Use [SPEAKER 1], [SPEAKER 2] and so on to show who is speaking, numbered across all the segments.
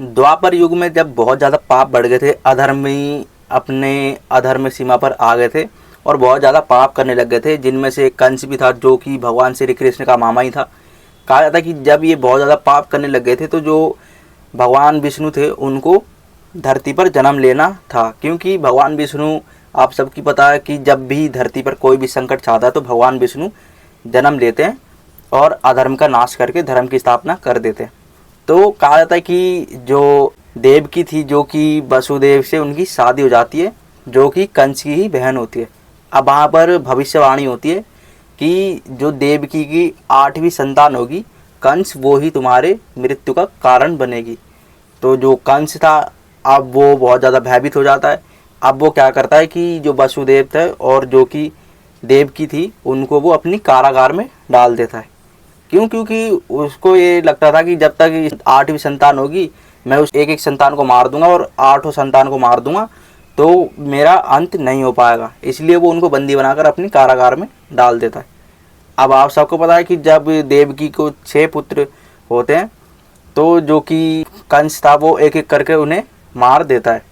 [SPEAKER 1] द्वापर युग में जब बहुत ज़्यादा पाप बढ़ गए थे, अधर्मी अपने अधर्म सीमा पर आ गए थे और बहुत ज़्यादा पाप करने लग गए थे, जिनमें से कंस भी था जो कि भगवान श्री कृष्ण का मामा ही था। कहा जाता है कि जब ये बहुत ज़्यादा पाप करने लग गए थे तो जो भगवान विष्णु थे उनको धरती पर जन्म लेना था, क्योंकि भगवान विष्णु, आप सबकी पता है कि जब भी धरती पर कोई भी संकट छाता है तो भगवान विष्णु जन्म लेते हैं और अधर्म का नाश करके धर्म की स्थापना कर देते हैं। तो कहा जाता है कि जो देवकी थी, जो कि वसुदेव से उनकी शादी हो जाती है, जो कि कंस की ही बहन होती है। अब वहाँ पर भविष्यवाणी होती है कि जो देवकी की 8वीं संतान होगी, कंस, वो ही तुम्हारे मृत्यु का कारण बनेगी। तो जो कंस था, अब वो बहुत ज़्यादा भयभीत हो जाता है। अब वो क्या करता है कि जो वसुदेव थे और जो कि देवकी थी, उनको वो अपनी कारागार में डाल देता है। क्यों? क्योंकि उसको ये लगता था कि जब तक 8वीं संतान होगी, मैं उस एक एक संतान को मार दूंगा और 8 संतान को मार दूंगा तो मेरा अंत नहीं हो पाएगा। इसलिए वो उनको बंदी बनाकर अपनी कारागार में डाल देता है। अब आप सबको पता है कि जब देवकी को 6 पुत्र होते हैं तो जो कि कंस था वो एक एक करके उन्हें मार देता है।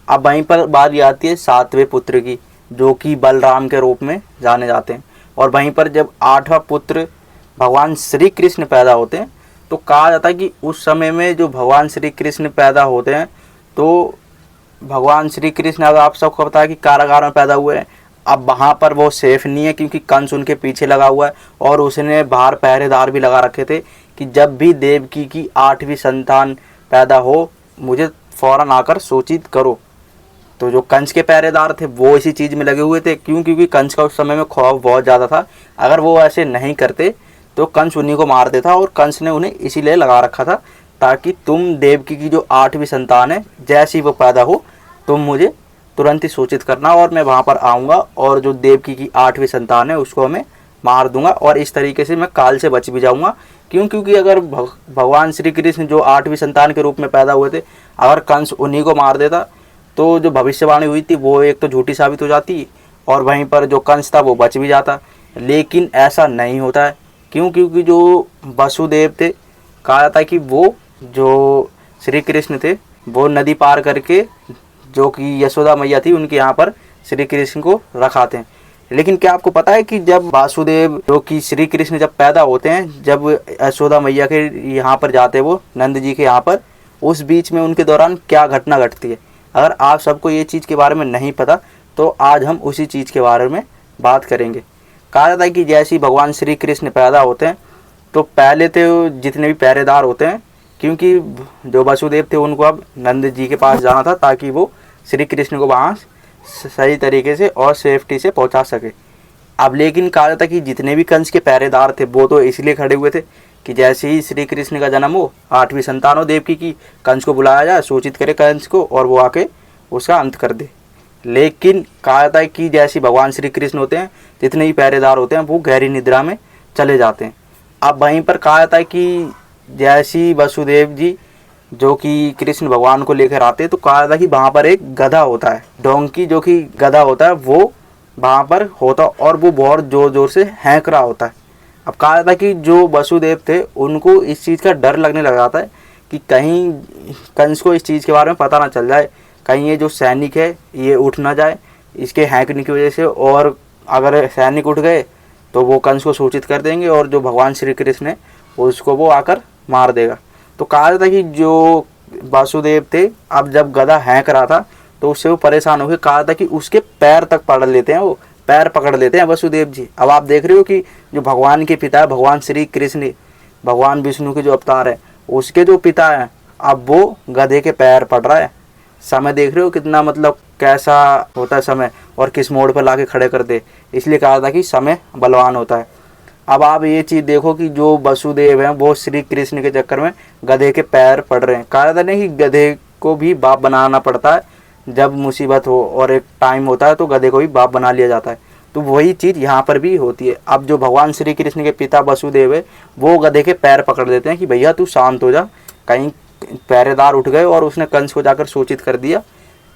[SPEAKER 1] अब वहीं पर बारी आती है 7वें पुत्र की, जो कि बलराम के रूप में जाने जाते हैं। और वहीं पर जब 8वां पुत्र भगवान श्री कृष्ण पैदा होते हैं तो कहा जाता है कि उस समय में जो भगवान श्री कृष्ण पैदा होते हैं तो भगवान श्री कृष्ण, अब आप सबको पता है कि कारागार में पैदा हुए हैं। अब वहाँ पर वो सेफ नहीं है क्योंकि कंस उनके पीछे लगा हुआ है और उसने बाहर पहरेदार भी लगा रखे थे कि जब भी देवकी की 8वीं संतान पैदा हो मुझे फ़ौरन आकर सूचित करो। तो जो कंस के पहरेदार थे वो इसी चीज़ में लगे हुए थे। क्यों? क्योंकि कंस का उस समय में खौफ बहुत ज़्यादा था। अगर वो ऐसे नहीं करते तो कंस उन्हीं को मार देता, और कंस ने उन्हें इसीलिए लगा रखा था ताकि तुम देवकी की जो 8वीं संतान है, जैसे ही वो पैदा हो तुम मुझे तुरंत ही सूचित करना और मैं वहाँ पर आऊँगा और जो देवकी की 8वीं संतान है उसको मैं मार दूंगा और इस तरीके से मैं काल से बच भी जाऊँगा। क्यों? क्योंकि अगर भगवान श्री कृष्ण जो 8वीं संतान के रूप में पैदा हुए थे, अगर कंस उन्हीं को मार देता तो जो भविष्यवाणी हुई थी वो एक तो झूठी साबित हो जाती और वहीं पर जो कंस था वो बच भी जाता। लेकिन ऐसा नहीं होता है। क्यों? क्योंकि जो वसुदेव थे, कहा जाता है कि वो जो श्री कृष्ण थे वो नदी पार करके जो कि यशोदा मैया थी उनके यहाँ पर श्री कृष्ण को रखाते हैं। लेकिन क्या आपको पता है कि जब वासुदेव जो कि श्री कृष्ण जब पैदा होते हैं, जब यशोदा मैया के यहाँ पर जाते हैं वो नंद जी के यहाँ पर, उस बीच में उनके दौरान क्या घटना घटती है? अगर आप सबको ये चीज़ के बारे में नहीं पता तो आज हम उसी चीज़ के बारे में बात करेंगे। कहा जाता है कि जैसे ही भगवान श्री कृष्ण पैदा होते हैं तो पहले तो जितने भी पहरेदार होते हैं, क्योंकि जो वासुदेव थे उनको अब नंद जी के पास जाना था ताकि वो श्री कृष्ण को वहाँ सही तरीके से और सेफ्टी से पहुँचा सके। अब लेकिन कहा जाता है कि जितने भी कंस के पहरेदार थे वो तो इसलिए खड़े हुए थे कि जैसे ही श्री कृष्ण का जन्म हो, 8वीं संतान हो देवकी की, कंस को बुलाया जाए, सूचित करे कंस को और वो आके उसका अंत कर दे। लेकिन कहा जाता है कि जैसे भगवान श्री कृष्ण होते हैं, जितने भी पहरेदार होते हैं वो गहरी निद्रा में चले जाते हैं। अब वहीं पर कहा जाता है कि जैसी वसुदेव जी जो कि कृष्ण भगवान को लेकर आते हैं तो कहा जाता है कि वहाँ पर एक गधा होता है, डोंकी जो कि गधा होता है वो वहाँ पर होता और वो बहुत ज़ोर ज़ोर से हैंक रहा होता है। अब कहा जाता है कि जो वसुदेव थे उनको इस चीज़ का डर लगने लग जाता है कि कहीं कंस को इस चीज़ के बारे में पता ना चल जाए, कहीं ये जो सैनिक है ये उठ ना जाए इसके हैंकने की वजह से, और अगर सैनिक उठ गए तो वो कंस को सूचित कर देंगे और जो भगवान श्री कृष्ण है उसको वो आकर मार देगा। तो कहा जाता है कि जो वासुदेव थे, अब जब गधा हैंक रहा था तो उससे वो परेशान हो गए। कहा था कि उसके पैर तक पकड़ लेते हैं, वो पैर पकड़ लेते हैं वसुदेव जी। अब आप देख रहे हो कि जो भगवान के पिता है, भगवान श्री कृष्ण, भगवान विष्णु के जो अवतार है, उसके जो पिता हैं, अब वो गधे के पैर पड़ रहा है। समय देख रहे हो कितना, मतलब कैसा होता है समय, और किस मोड़ पर लाके खड़े कर दे। इसलिए कहा था कि समय बलवान होता है। अब आप ये चीज़ देखो कि जो वसुदेव हैं वो श्री कृष्ण के चक्कर में गधे के पैर पड़ रहे हैं। कहा था नहीं कि गधे को भी बाप बनाना पड़ता है, जब मुसीबत हो और एक टाइम होता है तो गधे को भी बाप बना लिया जाता है। तो वही चीज़ यहाँ पर भी होती है। अब जो भगवान श्री कृष्ण के पिता वसुदेव है वो गधे के पैर पकड़ देते हैं कि भैया तू शांत हो जा, कहीं पहरेदार उठ गए और उसने कंस को जाकर सूचित कर दिया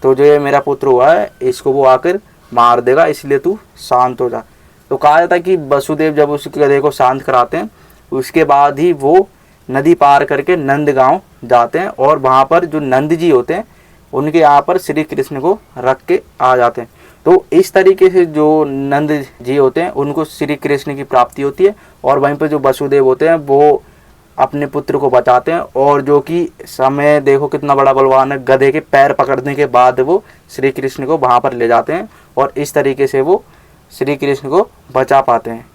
[SPEAKER 1] तो जो ये मेरा पुत्र हुआ है इसको वो आकर मार देगा, इसलिए तू शांत हो जा। तो कहा जाता है कि वसुदेव जब उस गधे को शांत कराते हैं उसके बाद ही वो नदी पार करके नंद गांव जाते हैं और वहाँ पर जो नंद जी होते हैं उनके यहाँ पर श्री कृष्ण को रख के आ जाते हैं। तो इस तरीके से जो नंद जी होते हैं उनको श्री कृष्ण की प्राप्ति होती है और वहीं पर जो वसुदेव होते हैं वो अपने पुत्र को बचाते हैं और जो कि समय देखो कितना बड़ा बलवान है, गधे के पैर पकड़ने के बाद वो श्री कृष्ण को वहाँ पर ले जाते हैं और इस तरीके से वो श्री कृष्ण को बचा पाते हैं।